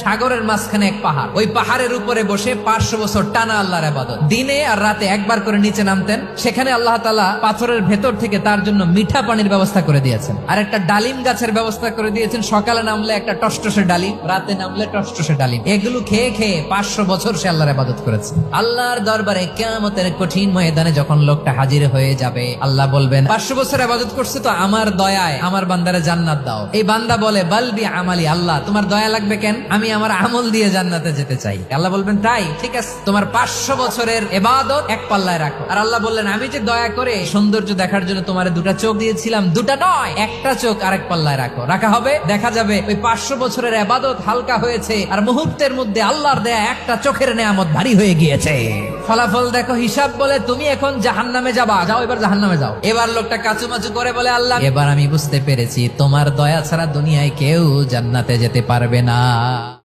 সাগরের মাঝখানে এক পাহাড়, ওই পাহাড়ের উপরে বসে 500 বছর টানা আল্লাহর ইবাদত। দিনে আর রাতে একবার করে নিচে নামতেন। সেখানে আল্লাহ তাআলা পাথরের ভেতর থেকে তার জন্য মিঠা পানির ব্যবস্থা করে দিয়েছেন, আর একটা ডালিম গাছের ব্যবস্থা করে দিয়েছেন। সকালে নামলে একটা টসটসে ডালিম, রাতে নামলে টসটসে ডালিম। এগুলো খেয়ে খেয়ে 500 বছর সে আল্লাহর ইবাদত করেছে। আল্লাহর দরবারে কিয়ামতের কঠিন ময়দানে যখন লোকটা হাজির হয়ে যাবে, আল্লাহ বলবেন 500 বছর ইবাদত করছে তো আমার দয়ায় আমার বান্দারে জান্নাত দাও। এই বান্দা বলে বালবি আমালি, আল্লাহ তোমার দয়া লাগবে কেন, আমি আমার আমল দিয়ে জান্নাতে যেতে চাই। আল্লাহ বলবেন তাই, ঠিক আছে, তোমার 500 বছরের ইবাদত এক পাল্লায় রাখো। আর আল্লাহ বললেন আমি যে দয়া করে সৌন্দর্য দেখার জন্য তোমার দুটা চোখ দিয়েছিলাম, দুটা নয়, একটা চোখ আরেক পাল্লায় রাখো। রাখা হবে, দেখা যাবে ওই 500 বছরের ইবাদত হালকা হয়েছে, আর মুহূর্তের মধ্যে আল্লাহর দেয়া একটা চোখের নেয়ামত ভারী হয়ে গিয়েছে। ফলাফল দেখো, হিসাব বলে তুমি এখন জাহান্নামে যাবা, যাও এবার জাহান্নামে যাও। এবার লোকটা কাচুমাচু করে বলে আল্লাহ এবার আমি বুঝতে পেরেছি তোমার দয়া ছাড়া দুনিয়ায় কেউ জান্নাতে যেতে পারবে না।